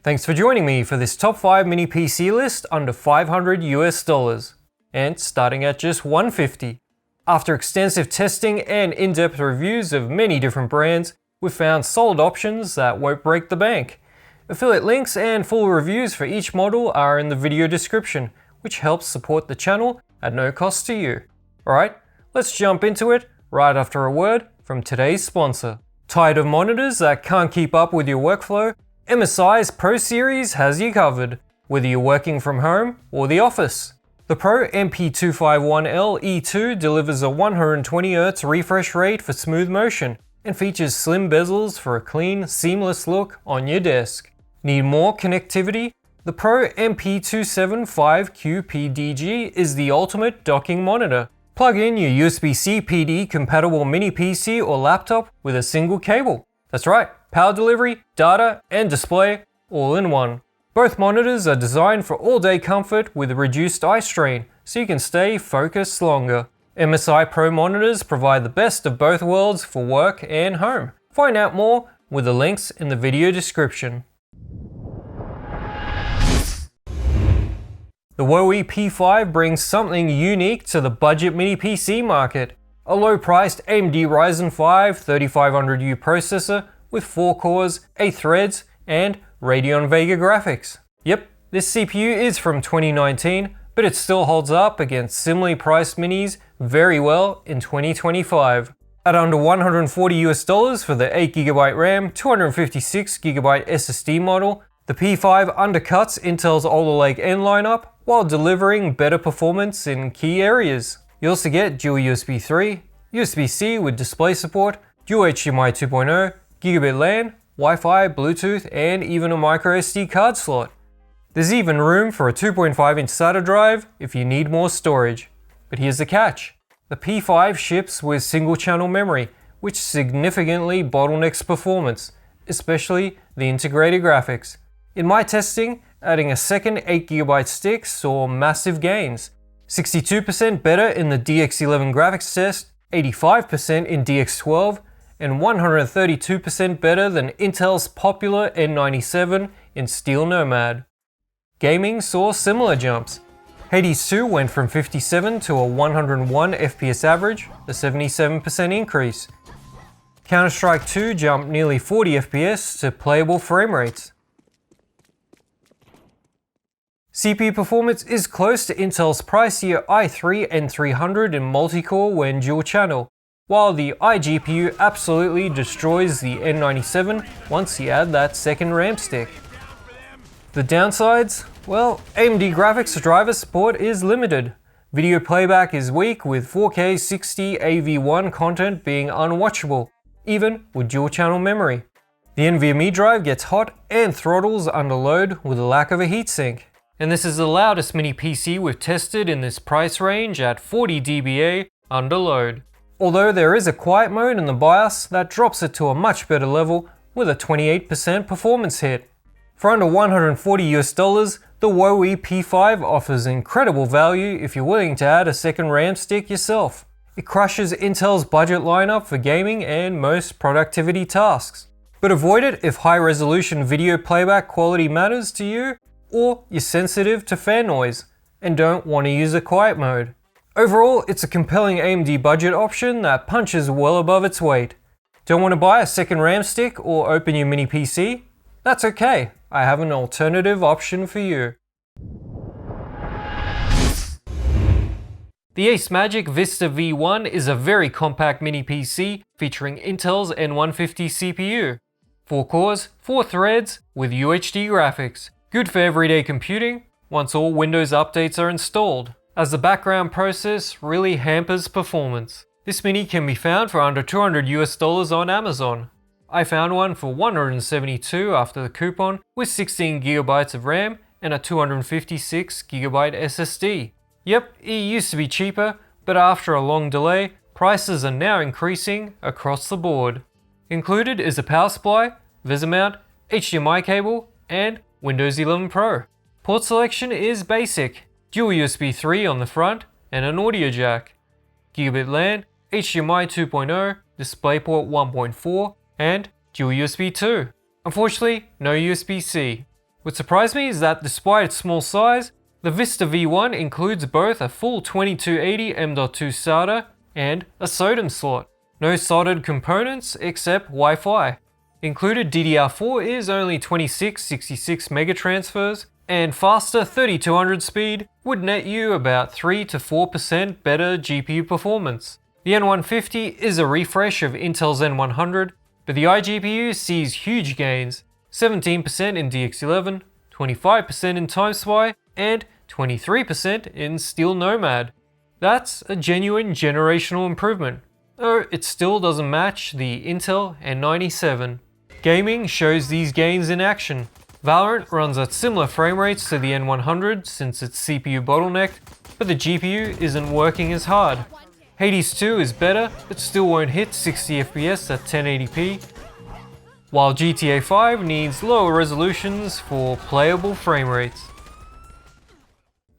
Thanks for joining me for this top 5 mini PC list under $500 US, and starting at just $150. After extensive testing and in-depth reviews of many different brands, we've found solid options that won't break the bank. Affiliate links and full reviews for each model are in the video description, which helps support the channel at no cost to you. Alright, let's jump into it right after a word from today's sponsor. Tired of monitors that can't keep up with your workflow? MSI's Pro Series has you covered, whether you're working from home or the office. The Pro MP251L E2 delivers a 120Hz refresh rate for smooth motion and features slim bezels for a clean, seamless look on your desk. Need more connectivity? The Pro MP275Q PDG is the ultimate docking monitor. Plug in your USB-C PD compatible mini PC or laptop with a single cable. That's right, power delivery, data, and display all in one. Both monitors are designed for all-day comfort with a reduced eye strain, so you can stay focused longer. MSI Pro monitors provide the best of both worlds for work and home. Find out more with the links in the video description. The Huawei P5 brings something unique to the budget mini PC market. A low-priced AMD Ryzen 5 3500U processor with 4 cores, 8 threads, and Radeon Vega graphics. Yep, this CPU is from 2019, but it still holds up against similarly priced minis very well in 2025. At under $140 for the 8GB RAM, 256GB SSD model, the P5 undercuts Intel's Alder Lake N lineup while delivering better performance in key areas. You also get dual USB 3, USB-C with display support, dual HDMI 2.0, gigabit LAN, Wi-Fi, Bluetooth, and even a microSD card slot. There's even room for a 2.5-inch SATA drive if you need more storage. But here's the catch. The P5 ships with single-channel memory, which significantly bottlenecks performance, especially the integrated graphics. In my testing, adding a second 8GB stick saw massive gains. 62% better in the DX11 graphics test, 85% in DX12, and 132% better than Intel's popular N97 in Steel Nomad. Gaming saw similar jumps. Hades 2 went from 57 to a 101 FPS average, a 77% increase. Counter-Strike 2 jumped nearly 40 FPS to playable frame rates. CPU performance is close to Intel's pricier i3 N300 in multi-core when dual-channel, while the iGPU absolutely destroys the N97 once you add that second RAM stick. The downsides? Well, AMD graphics driver support is limited. Video playback is weak with 4K 60 AV1 content being unwatchable, even with dual-channel memory. The NVMe drive gets hot and throttles under load with a lack of a heatsink. And this is the loudest mini PC we've tested in this price range at 40 dBA under load. Although there is a quiet mode in the BIOS that drops it to a much better level with a 28% performance hit. For under $140 the Huawei P5 offers incredible value if you're willing to add a second RAM stick yourself. It crushes Intel's budget lineup for gaming and most productivity tasks. But avoid it if high-resolution video playback quality matters to you, or you're sensitive to fan noise and don't want to use a quiet mode. Overall, it's a compelling AMD budget option that punches well above its weight. Don't want to buy a second RAM stick or open your mini PC? That's okay, I have an alternative option for you. The Ace Magic Vista V1 is a very compact mini PC featuring Intel's N150 CPU. 4 cores, 4 threads with UHD graphics. Good for everyday computing once all Windows updates are installed, as the background process really hampers performance. This mini can be found for under $200 on Amazon. I found one for $172 after the coupon with 16GB of RAM and a 256GB SSD. Yep, it used to be cheaper, but after a long delay, prices are now increasing across the board. Included is a power supply, VESA mount, HDMI cable, and Windows 11 Pro. Port selection is basic, dual USB 3 on the front and an audio jack. Gigabit LAN, HDMI 2.0, DisplayPort 1.4, and dual USB 2. Unfortunately, no USB-C. What surprised me is that despite its small size, the Vista V1 includes both a full 2280 M.2 SATA and a SODIMM slot. No soldered components except Wi-Fi. Included DDR4 is only 2666 megatransfers, and faster 3200 speed would net you about 3 to 4% better GPU performance. The N150 is a refresh of Intel's N100, but the iGPU sees huge gains, 17% in DX11, 25% in TimeSpy, and 23% in Steel Nomad. That's a genuine generational improvement, though it still doesn't match the Intel N97. Gaming shows these gains in action. Valorant runs at similar frame rates to the N100 since it's CPU bottlenecked, but the GPU isn't working as hard. Hades 2 is better, but still won't hit 60 FPS at 1080p, while GTA 5 needs lower resolutions for playable frame rates.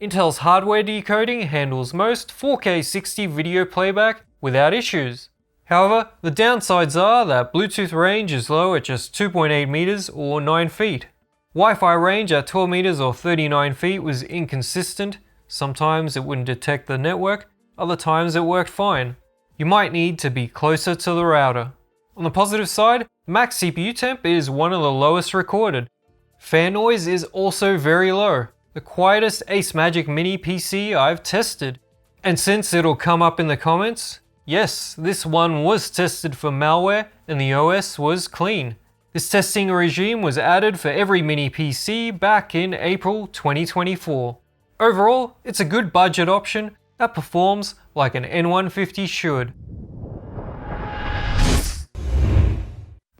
Intel's hardware decoding handles most 4K 60 video playback without issues. However, the downsides are that Bluetooth range is low at just 2.8 meters or 9 feet. Wi-Fi range at 12 meters or 39 feet was inconsistent. Sometimes it wouldn't detect the network, other times it worked fine. You might need to be closer to the router. On the positive side, max CPU temp is one of the lowest recorded. Fan noise is also very low, the quietest Ace Magic Mini PC I've tested. And since it'll come up in the comments, yes, this one was tested for malware and the OS was clean. This testing regime was added for every mini PC back in April 2024. Overall, it's a good budget option that performs like an N150 should.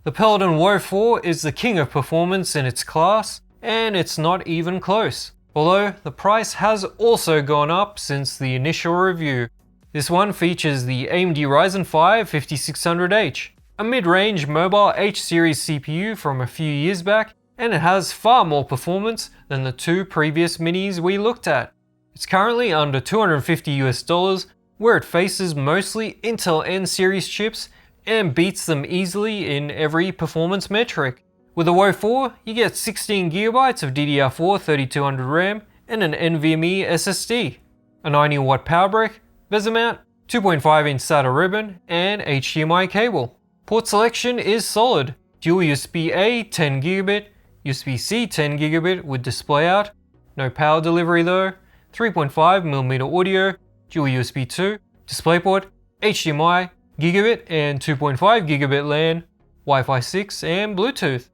The Paladin Wo 4 is the king of performance in its class, and it's not even close. Although the price has also gone up since the initial review. This one features the AMD Ryzen 5 5600H, a mid-range mobile H-series CPU from a few years back, and it has far more performance than the two previous minis we looked at. It's currently under $250 where it faces mostly Intel N-series chips and beats them easily in every performance metric. With the Wo 4, you get 16GB of DDR4 3200 RAM and an NVMe SSD, a 90W power brick, bezel mount, 2.5-inch SATA ribbon, and HDMI cable. Port selection is solid. Dual USB-A 10GB, USB-C 10GB with display out, no power delivery though, 3.5mm audio, dual USB 2, DisplayPort, HDMI, gigabit and 2.5GB LAN, Wi-Fi 6 and Bluetooth.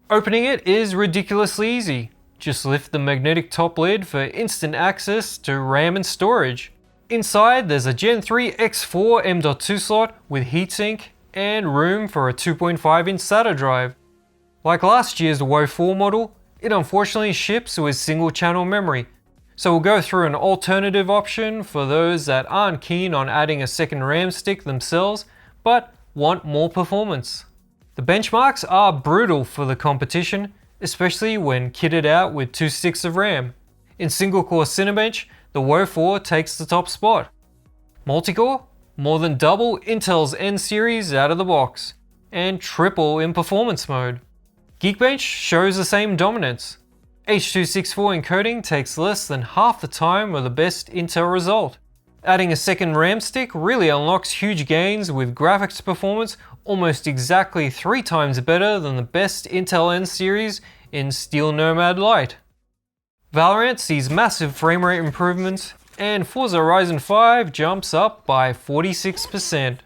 Opening it is ridiculously easy. Just lift the magnetic top lid for instant access to RAM and storage. Inside there's a Gen 3 X4 M.2 slot with heatsink and room for a 2.5-inch SATA drive. Like last year's Wo 4 model, it unfortunately ships with single channel memory, so we'll go through an alternative option for those that aren't keen on adding a second RAM stick themselves, but want more performance. The benchmarks are brutal for the competition, especially when kitted out with 2 sticks of RAM. In single-core Cinebench, the Wo 4 takes the top spot. Multicore, more than double Intel's N-series out of the box, and triple in performance mode. Geekbench shows the same dominance. H.264 encoding takes less than half the time of the best Intel result. Adding a second RAM stick really unlocks huge gains with graphics performance almost exactly 3 times better than the best Intel N-series in Steel Nomad Lite. Valorant sees massive frame rate improvements, and Forza Horizon 5 jumps up by 46%.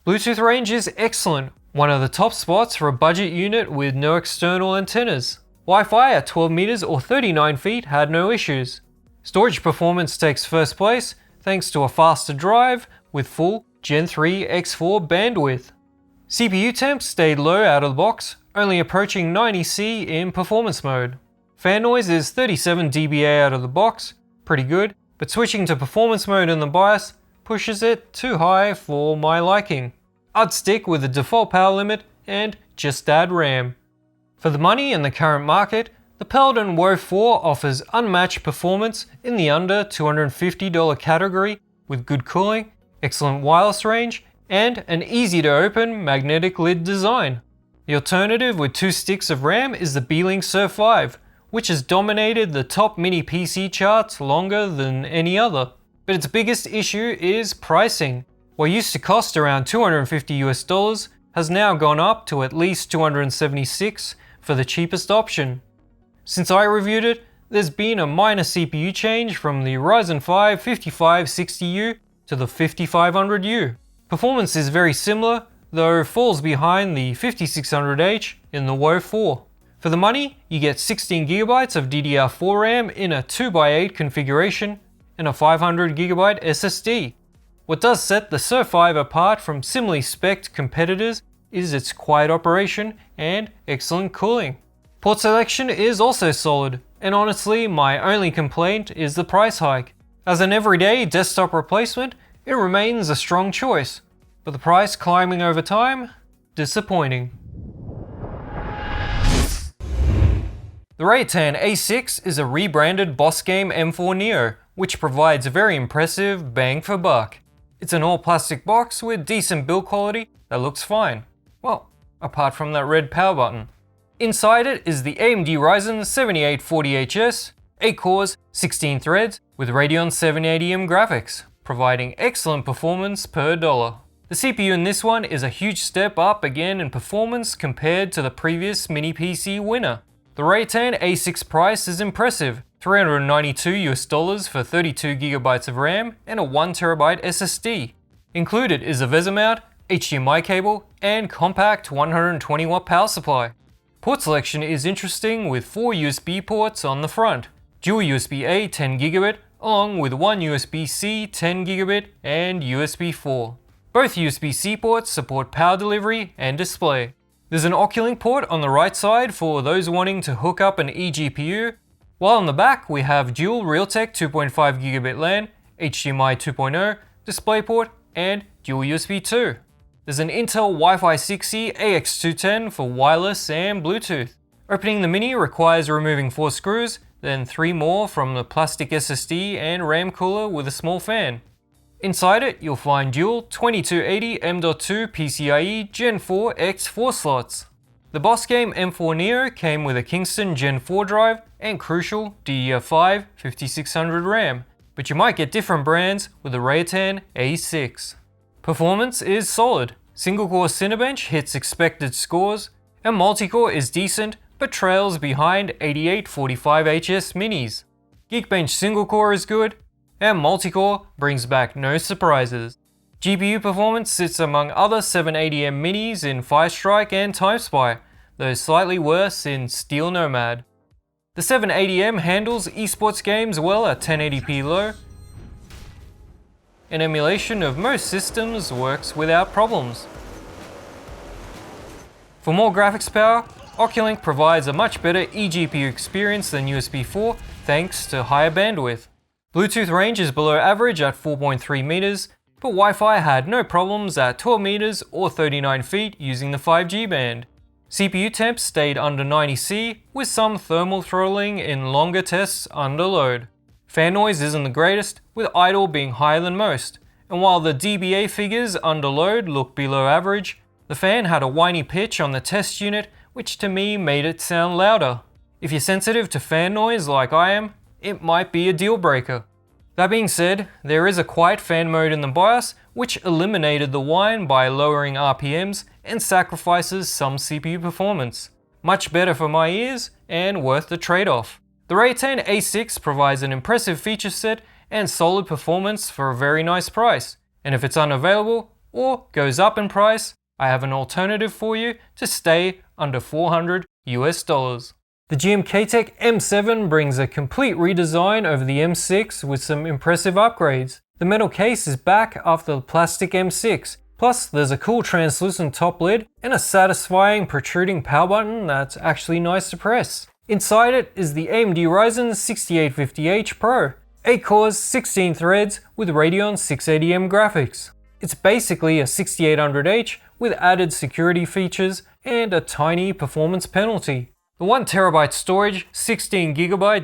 Bluetooth range is excellent, one of the top spots for a budget unit with no external antennas. Wi-Fi at 12 meters or 39 feet had no issues. Storage performance takes first place thanks to a faster drive with full Gen 3 X4 bandwidth. CPU temp stayed low out of the box, only approaching 90C in performance mode. Fan noise is 37 dBA out of the box, pretty good, but switching to performance mode in the BIOS pushes it too high for my liking. I'd stick with the default power limit and just add RAM. For the money in the current market, the Paladin Wo 4 offers unmatched performance in the under $250 category with good cooling, excellent wireless range, and an easy to open magnetic lid design. The alternative with 2 sticks of RAM is the Beelink Surf 5, which has dominated the top mini PC charts longer than any other. But its biggest issue is pricing. What used to cost around $250 has now gone up to at least $276 for the cheapest option. Since I reviewed it, there's been a minor CPU change from the Ryzen 5 5560U to the 5500U. Performance is very similar, though falls behind the 5600H in the Woe 4. For the money, you get 16GB of DDR4 RAM in a 2x8 configuration and a 500GB SSD. What does set the Surf 5 apart from similarly spec'd competitors is its quiet operation and excellent cooling. Port selection is also solid, and honestly, my only complaint is the price hike. As an everyday desktop replacement, it remains a strong choice, but the price climbing over time, disappointing. The Raytan A6 is a rebranded boss game M4 Neo, which provides a very impressive bang for buck. It's an all-plastic box with decent build quality that looks fine. Well, apart from that red power button. Inside it is the AMD Ryzen 7840HS, 8 cores, 16 threads, with Radeon 780M graphics, providing excellent performance per dollar. The CPU in this one is a huge step up again in performance compared to the previous mini PC winner. The Raytan A6 price is impressive, $392 for 32GB of RAM and a 1TB SSD. Included is a VESA mount, HDMI cable, and compact 120W power supply. Port selection is interesting with 4 USB ports on the front, dual USB-A 10GB, along with one USB-C 10GB and USB 4. Both USB-C ports support power delivery and display. There's an Oculink port on the right side for those wanting to hook up an eGPU, while on the back we have dual Realtek 2.5GB LAN, HDMI 2.0, DisplayPort, and dual USB 2. There's an Intel Wi-Fi 6E AX210 for wireless and Bluetooth. Opening the Mini requires removing 4 screws, then 3 more from the plastic SSD and RAM cooler with a small fan. Inside it, you'll find dual 2280 M.2 PCIe Gen 4 X4 slots. The boss game M4 Neo came with a Kingston Gen 4 drive and crucial DDR5 5600 RAM, but you might get different brands with the Raytan A6. Performance is solid. Single-core Cinebench hits expected scores, and multi-core is decent but trails behind 8845HS minis. Geekbench single-core is good, and multi-core brings back no surprises. GPU performance sits among other 780M minis in Firestrike and TimeSpy, though slightly worse in Steel Nomad. The 780M handles esports games well at 1080p low, and emulation of most systems works without problems. For more graphics power, Oculink provides a much better eGPU experience than USB 4 thanks to higher bandwidth. Bluetooth range is below average at 4.3 meters, but Wi-Fi had no problems at 12 meters or 39 feet using the 5G band. CPU temps stayed under 90C with some thermal throttling in longer tests under load. Fan noise isn't the greatest, with idle being higher than most, and while the dBA figures under load look below average, the fan had a whiny pitch on the test unit which to me made it sound louder. If you're sensitive to fan noise like I am, it might be a deal breaker. That being said, there is a quiet fan mode in the BIOS which eliminated the whine by lowering RPMs and sacrifices some CPU performance. Much better for my ears and worth the trade-off. The Raytan A6 provides an impressive feature set and solid performance for a very nice price, and if it's unavailable or goes up in price, I have an alternative for you to stay under $400 US. The GMK-Tech M7 brings a complete redesign over the M6 with some impressive upgrades. The metal case is back after the plastic M6, plus there's a cool translucent top lid and a satisfying protruding power button that's actually nice to press. Inside it is the AMD Ryzen 6850H Pro, 8 cores, 16 threads with Radeon 680M graphics. It's basically a 6800H with added security features and a tiny performance penalty. The 1TB storage, 16GB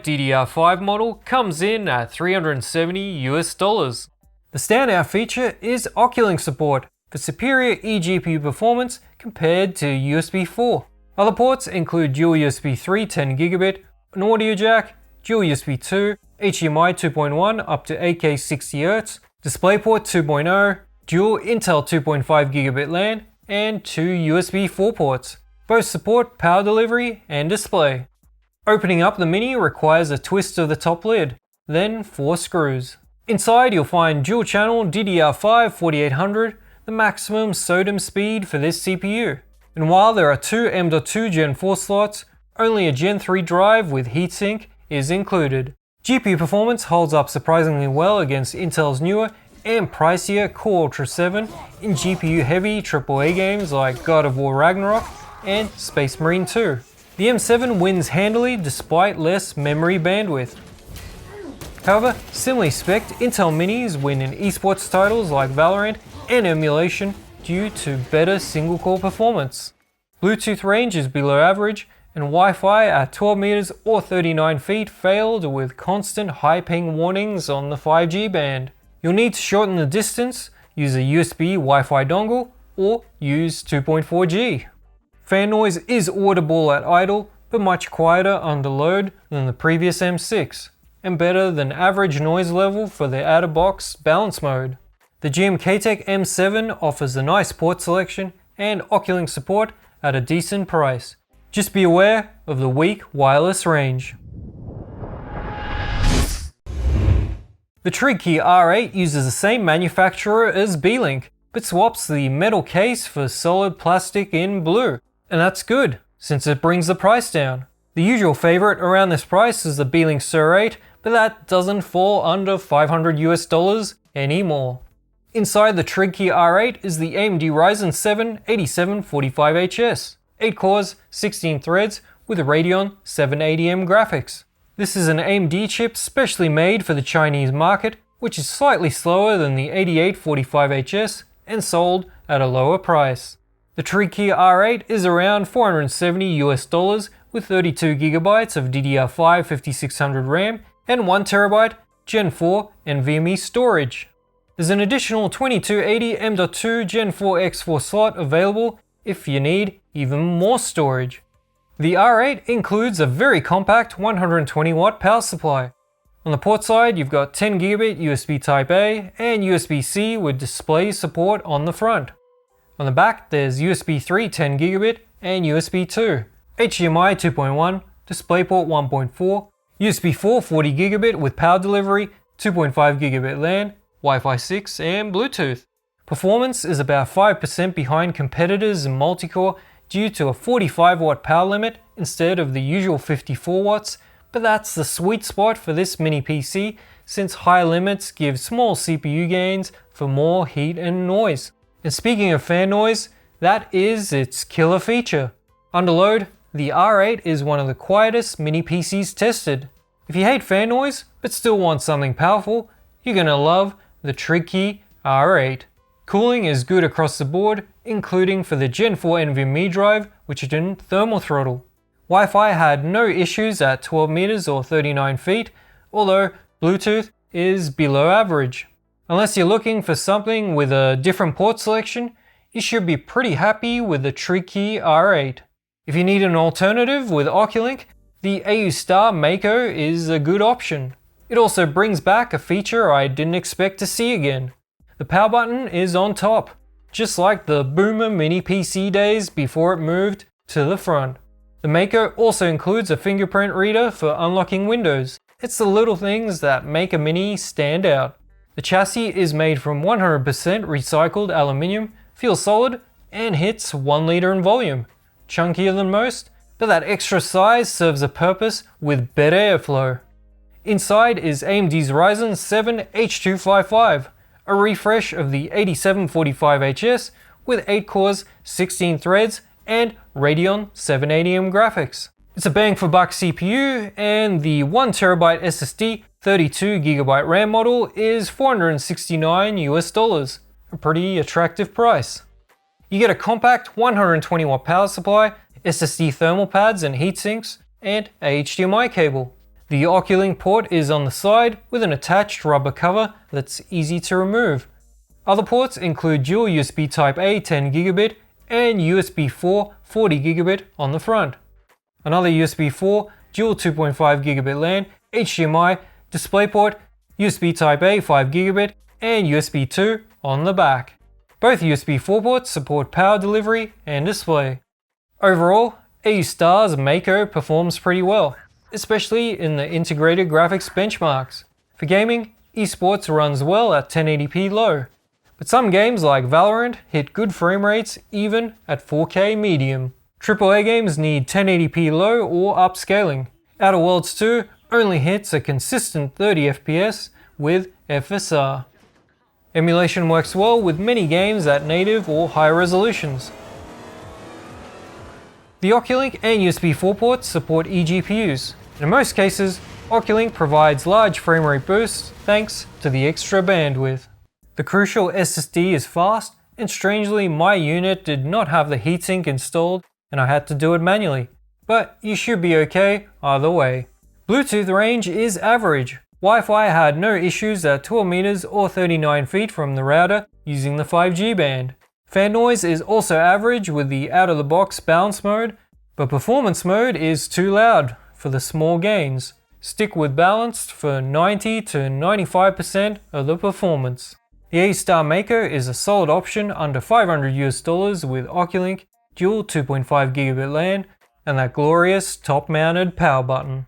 DDR5 model comes in at $370 US. The standout feature is Oculink support. for superior eGPU performance compared to USB 4. Other ports include dual USB 3 10GB, an audio jack, dual USB 2, HDMI 2.1 up to 8K 60Hz, DisplayPort 2.0, dual Intel 2.5GB LAN, and 2 USB 4 ports. Both support power delivery and display. Opening up the Mini requires a twist of the top lid, then 4 screws. Inside you'll find dual channel DDR5 4800, the maximum SODIMM speed for this CPU. And while there are 2 M.2 Gen 4 slots, only a Gen 3 drive with heatsink is included. GPU performance holds up surprisingly well against Intel's newer and pricier Core Ultra 7 in GPU-heavy AAA games like God of War Ragnarok and Space Marine 2. The M7 wins handily despite less memory bandwidth. However, similarly spec'd Intel Minis win in esports titles like Valorant and emulation due to better single-core performance. Bluetooth range is below average, and Wi-Fi at 12 meters or 39 feet failed with constant high ping warnings on the 5G band. You'll need to shorten the distance, use a USB Wi-Fi dongle, or use 2.4G. Fan noise is audible at idle, but much quieter under load than the previous M6, and better than average noise level for the out-of-box balance mode. The GM K-Tech M7 offers a nice port selection and Oculink support at a decent price. Just be aware of the weak wireless range. The TrigKey R8 uses the same manufacturer as Beelink, but swaps the metal case for solid plastic in blue. And that's good, since it brings the price down. The usual favorite around this price is the Beelink Sur 8, but that doesn't fall under $500 anymore. Inside the TrigKey R8 is the AMD Ryzen 7 8745HS, 8 cores, 16 threads with Radeon 780M graphics. This is an AMD chip specially made for the Chinese market, which is slightly slower than the 8845HS and sold at a lower price. The TrigKey R8 is around $470 with 32GB of DDR5 5600 RAM and 1TB Gen 4 NVMe storage. There's an additional 2280 M.2 Gen 4 X4 slot available if you need even more storage. The R8 includes a very compact 120W power supply. On the port side, you've got 10GB USB Type-A and USB-C with display support on the front. On the back, there's USB 3 10GB and USB 2, HDMI 2.1, DisplayPort 1.4, USB 4 40GB with power delivery, 2.5GB LAN, Wi-Fi 6 and Bluetooth. Performance is about 5% behind competitors in multi-core due to a 45W power limit instead of the usual 54W, but that's the sweet spot for this mini PC since high limits give small CPU gains for more heat and noise. And speaking of fan noise, that is its killer feature. Under load, the R8 is one of the quietest mini PCs tested. If you hate fan noise but still want something powerful, you're gonna love the TrigKey R8. Cooling is good across the board, including for the Gen 4 NVMe drive, which didn't thermal throttle. Wi-Fi had no issues at 12 meters or 39 feet, although Bluetooth is below average. Unless you're looking for something with a different port selection, you should be pretty happy with the TrigKey R8. If you need an alternative with Oculink, the AU Star Mako is a good option. It also brings back a feature I didn't expect to see again. The power button is on top, just like the boomer mini PC days before it moved to the front. The Mako also includes a fingerprint reader for unlocking windows. It's the little things that make a mini stand out. The chassis is made from 100% recycled aluminium, feels solid, and hits 1 liter in volume. Chunkier than most, but that extra size serves a purpose with better airflow. Inside is AMD's Ryzen 7 H255, a refresh of the 8745HS with 8 cores, 16 threads, and Radeon 780M graphics. It's a bang for buck CPU, and the 1TB SSD 32GB RAM model is $469, a pretty attractive price. You get a compact 120W power supply, SSD thermal pads and heatsinks, and a HDMI cable. The Oculink port is on the side with an attached rubber cover that's easy to remove. Other ports include dual USB Type-A 10GB and USB 4 40GB on the front. Another USB 4 dual 2.5GB LAN, HDMI, DisplayPort, USB Type-A 5GB and USB 2 on the back. Both USB 4 ports support power delivery and display. Overall, A-Star's Mako performs pretty well, especially in the integrated graphics benchmarks. For gaming, esports runs well at 1080p low, but some games like Valorant hit good frame rates even at 4K medium. AAA games need 1080p low or upscaling. Outer Worlds 2 only hits a consistent 30 FPS with FSR. Emulation works well with many games at native or high resolutions. The Oculink and USB 4 ports support eGPUs. In most cases, Oculink provides large frame rate boosts thanks to the extra bandwidth. The crucial SSD is fast, and strangely my unit did not have the heatsink installed and I had to do it manually, but you should be okay either way. Bluetooth range is average. Wi-Fi had no issues at 12 meters or 39 feet from the router using the 5G band. Fan noise is also average with the out-of-the-box balance mode, but performance mode is too loud for the small gains. Stick with balanced for 90 to 95% of the performance. The A-Star Mako is a solid option under $500 with Oculink, dual 2.5GB LAN, and that glorious top-mounted power button.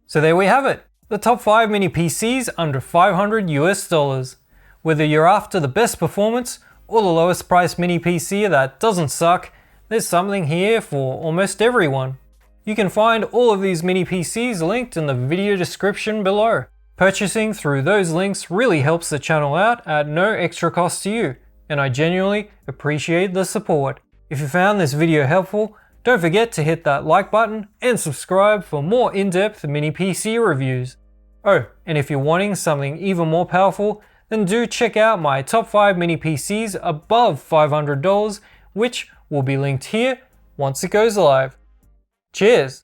So there we have it, the top 5 mini PCs under $500. Whether you're after the best performance or the lowest price mini PC that doesn't suck, there's something here for almost everyone. You can find all of these mini PCs linked in the video description below. Purchasing through those links really helps the channel out at no extra cost to you, and I genuinely appreciate the support. If you found this video helpful, don't forget to hit that like button and subscribe for more in-depth mini PC reviews. Oh, and if you're wanting something even more powerful, then do check out my top 5 mini PCs above $500, which will be linked here once it goes live. Cheers!